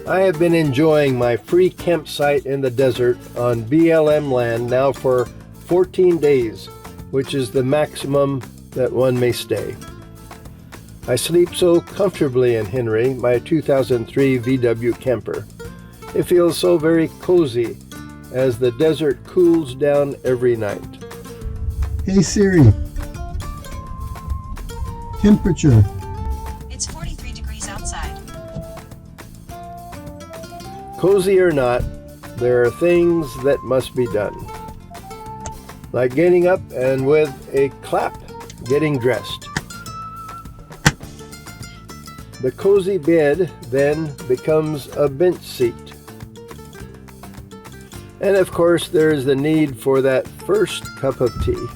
I have been enjoying my free campsite in the desert on BLM land now for 14 days, which is the maximum that one may stay. I sleep so comfortably in Henry, my 2003 VW camper. It feels so very cozy as the desert cools down every night. Hey Siri, temperature. It's 43 degrees outside. Cozy or not, there are things that must be done. Like getting up and with a clap, getting dressed. The cozy bed then becomes a bench seat. And of course, there is the need for that first cup of tea.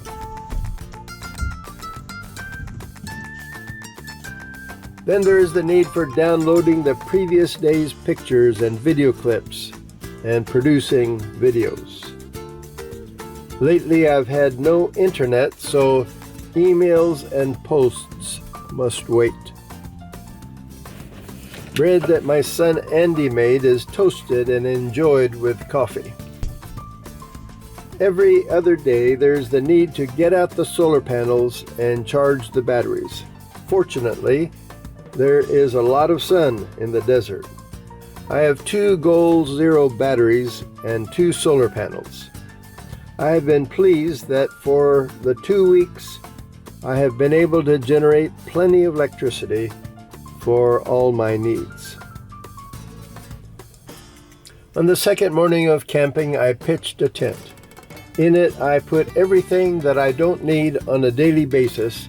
Then there is the need for downloading the previous day's pictures and video clips and producing videos. Lately, I've had no internet, so emails and posts must wait. Bread that my son Andy made is toasted and enjoyed with coffee. Every other day, there's the need to get out the solar panels and charge the batteries. Fortunately, there is a lot of sun in the desert. I have 2 Goal Zero batteries and 2 solar panels. I have been pleased that for the 2 weeks, I have been able to generate plenty of electricity for all my needs. On the second morning of camping, I pitched a tent. In it, I put everything that I don't need on a daily basis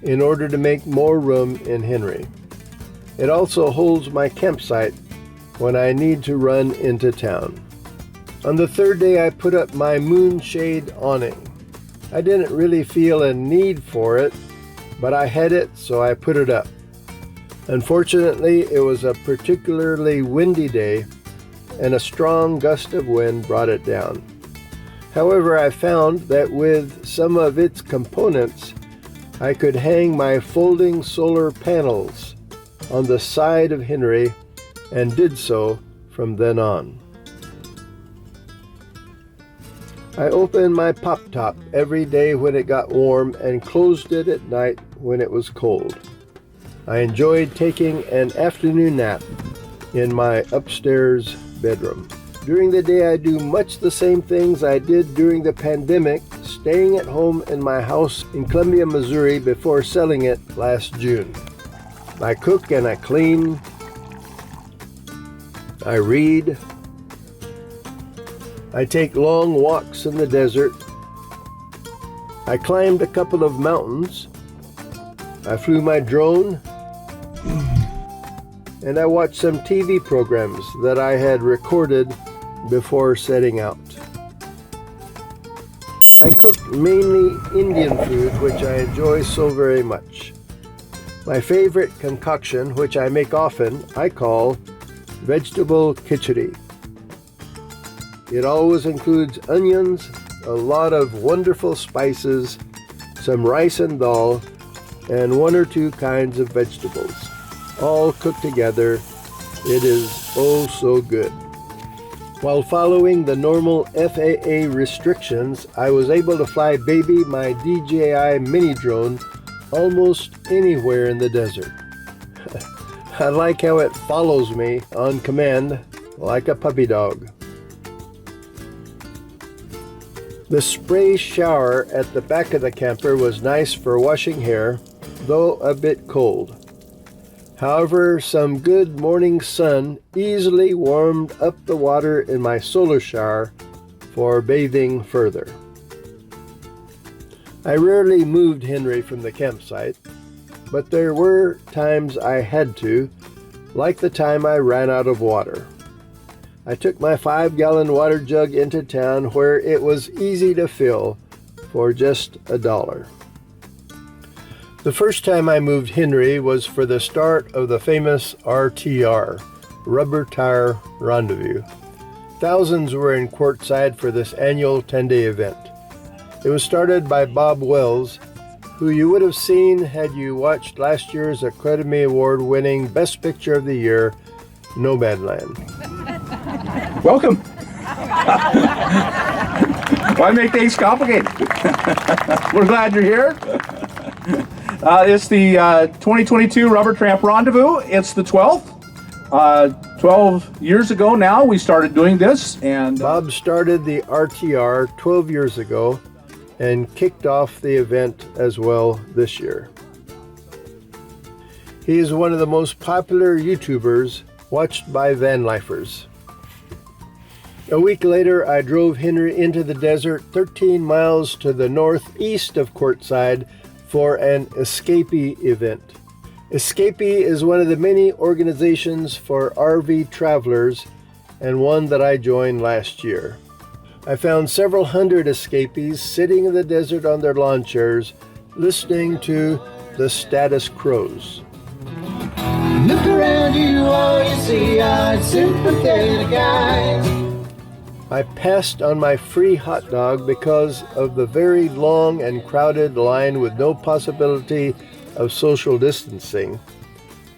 in order to make more room in Henry. It also holds my campsite when I need to run into town. On the third day, I put up my moonshade awning. I didn't really feel a need for it, but I had it, so I put it up. Unfortunately, it was a particularly windy day, and a strong gust of wind brought it down. However, I found that with some of its components, I could hang my folding solar panels on the side of Henry and did so from then on. I opened my pop top every day when it got warm and closed it at night when it was cold. I enjoyed taking an afternoon nap in my upstairs bedroom. During the day, I do much the same things I did during the pandemic, staying at home in my house in Columbia, Missouri before selling it last June. I cook and I clean. I read. I take long walks in the desert. I climbed a couple of mountains. I flew my drone. And I watched some TV programs that I had recorded before setting out. I cooked mainly Indian food, which I enjoy so very much. My favorite concoction, which I make often, I call vegetable khichdi. It always includes onions, a lot of wonderful spices, some rice and dal, and 1 or 2 kinds of vegetables. All cooked together. It is oh so good. While following the normal FAA restrictions, I was able to fly Baby, my DJI mini drone, almost anywhere in the desert. I like how it follows me on command like a puppy dog. The spray shower at the back of the camper was nice for washing hair, though a bit cold. However, some good morning sun easily warmed up the water in my solar shower for bathing further. I rarely moved Henry from the campsite, but there were times I had to, like the time I ran out of water. I took my 5-gallon water jug into town where it was easy to fill for just $1. The first time I moved Henry was for the start of the famous RTR, Rubber Tire Rendezvous. Thousands were in Quartzsite for this annual 10-day event. It was started by Bob Wells, who you would have seen had you watched last year's Academy Award-winning Best Picture of the Year, Nomadland. Welcome. Why make things complicated? We're glad you're here. It's the 2022 Rubber Tramp Rendezvous. It's the 12th. 12 years ago now, we started doing this. And Bob started the RTR 12 years ago and kicked off the event as well this year. He is one of the most popular YouTubers watched by van lifers. A week later, I drove Henry into the desert 13 miles to the northeast of Quartzsite for an Escapee event. Escapee is one of the many organizations for RV travelers and one that I joined last year. I found several hundred escapees sitting in the desert on their lawn chairs listening to the Status Crows. Look around you, all you see are sympathetic eyes. I passed on my free hot dog because of the very long and crowded line with no possibility of social distancing,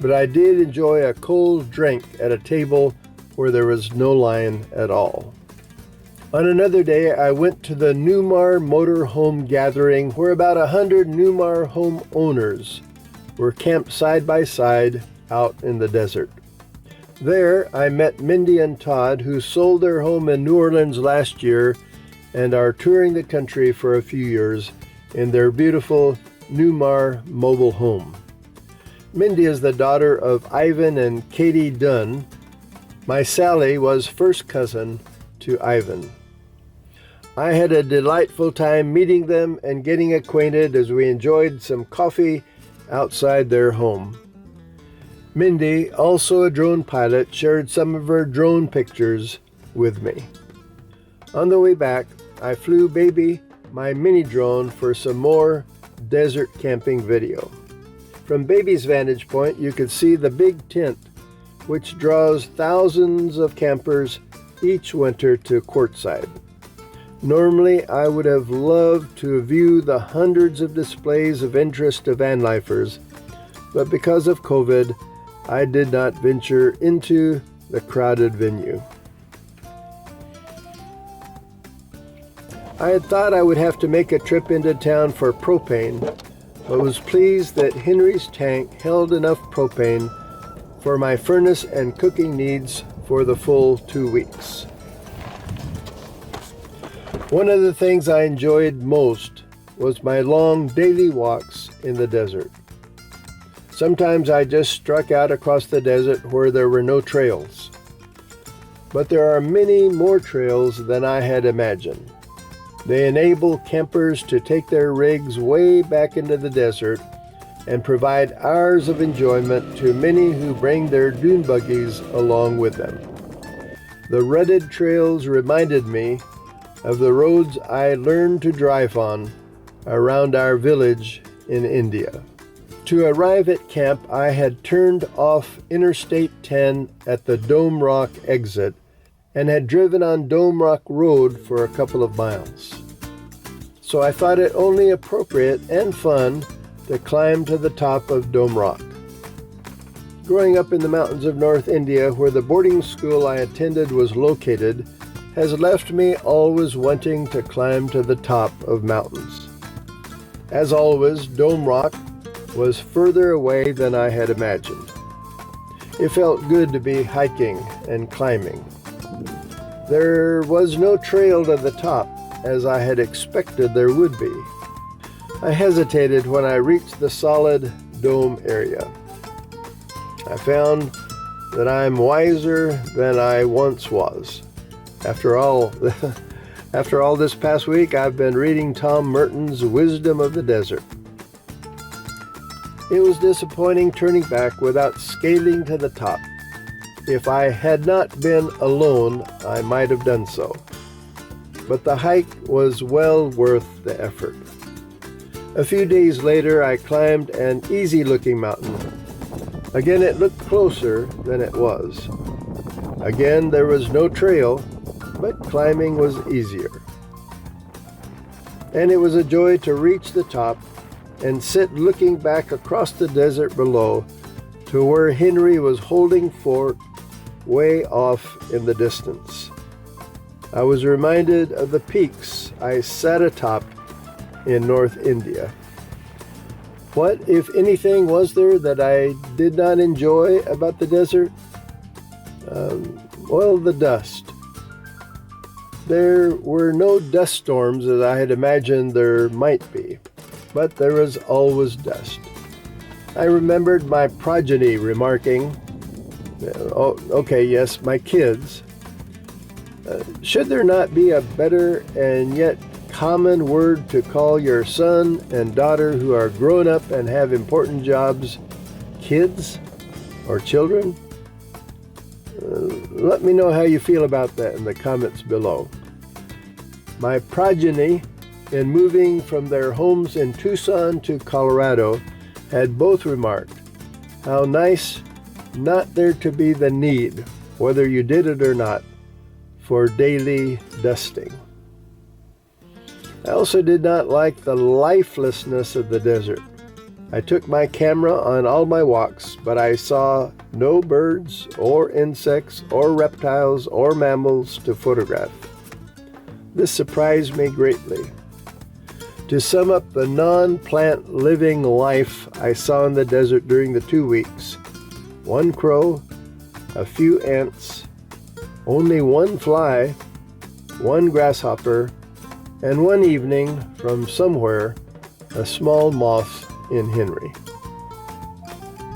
but I did enjoy a cold drink at a table where there was no line at all. On another day, I went to the Newmar Motor Home Gathering where about 100 Newmar home owners were camped side by side out in the desert. There, I met Mindy and Todd, who sold their home in New Orleans last year and are touring the country for a few years in their beautiful Newmar mobile home. Mindy is the daughter of Ivan and Katie Dunn. My Sally was first cousin to Ivan. I had a delightful time meeting them and getting acquainted as we enjoyed some coffee outside their home. Mindy, also a drone pilot, shared some of her drone pictures with me. On the way back, I flew Baby, my mini drone, for some more desert camping video. From Baby's vantage point, you could see the big tent, which draws thousands of campers each winter to Quartzsite. Normally, I would have loved to view the hundreds of displays of interest to van lifers, but because of COVID, I did not venture into the crowded venue. I had thought I would have to make a trip into town for propane, but was pleased that Henry's tank held enough propane for my furnace and cooking needs for the full 2 weeks. One of the things I enjoyed most was my long daily walks in the desert. Sometimes I just struck out across the desert where there were no trails. But there are many more trails than I had imagined. They enable campers to take their rigs way back into the desert and provide hours of enjoyment to many who bring their dune buggies along with them. The rutted trails reminded me of the roads I learned to drive on around our village in India. To arrive at camp, I had turned off Interstate 10 at the Dome Rock exit and had driven on Dome Rock Road for a couple of miles. So I thought it only appropriate and fun to climb to the top of Dome Rock. Growing up in the mountains of North India, where the boarding school I attended was located, has left me always wanting to climb to the top of mountains. As always, Dome Rock was further away than I had imagined. It felt good to be hiking and climbing. There was no trail to the top, as I had expected there would be. I hesitated when I reached the solid dome area. I found that I'm wiser than I once was. After all this past week, I've been reading Tom Merton's Wisdom of the Desert. It was disappointing turning back without scaling to the top. If I had not been alone, I might have done so. But the hike was well worth the effort. A few days later, I climbed an easy-looking mountain. Again, it looked closer than it was. Again, there was no trail, but climbing was easier. And it was a joy to reach the top and sit looking back across the desert below to where Henry was holding fort way off in the distance. I was reminded of the peaks I sat atop in North India. What, if anything, was there that I did not enjoy about the desert? Well, the dust. There were no dust storms as I had imagined there might be, but there was always dust. I remembered my progeny remarking, my kids, should there not be a better and yet common word to call your son and daughter who are grown up and have important jobs, kids or children? Let me know how you feel about that in the comments below. My progeny, in moving from their homes in Tucson to Colorado, had both remarked how nice not there to be the need, whether you did it or not, for daily dusting. I also did not like the lifelessness of the desert. I took my camera on all my walks, but I saw no birds or insects or reptiles or mammals to photograph. This surprised me greatly. To sum up the non-plant living life I saw in the desert during the 2 weeks, one crow, a few ants, only one fly, one grasshopper, and one evening from somewhere, a small moth in Henry.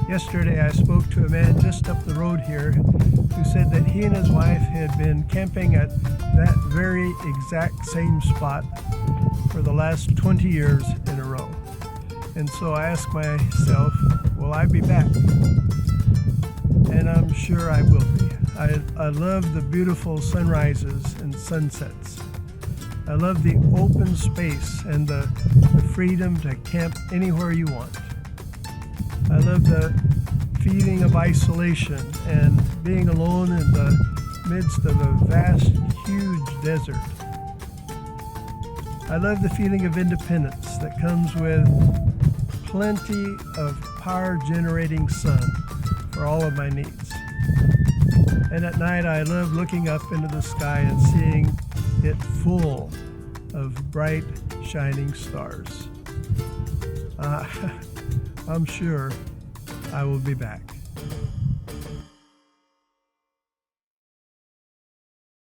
Yesterday I spoke to a man just up the road here who said that he and his wife had been camping at that very exact same spot for the last 20 years in a row. And so I asked myself, will I be back? And I'm sure I will be. I love the beautiful sunrises and sunsets. I love the open space and the freedom to camp anywhere you want. I love the feeling of isolation and being alone in the midst of a vast, huge desert. I love the feeling of independence that comes with plenty of power-generating sun for all of my needs. And at night, I love looking up into the sky and seeing it full of bright, shining stars. I'm sure I will be back.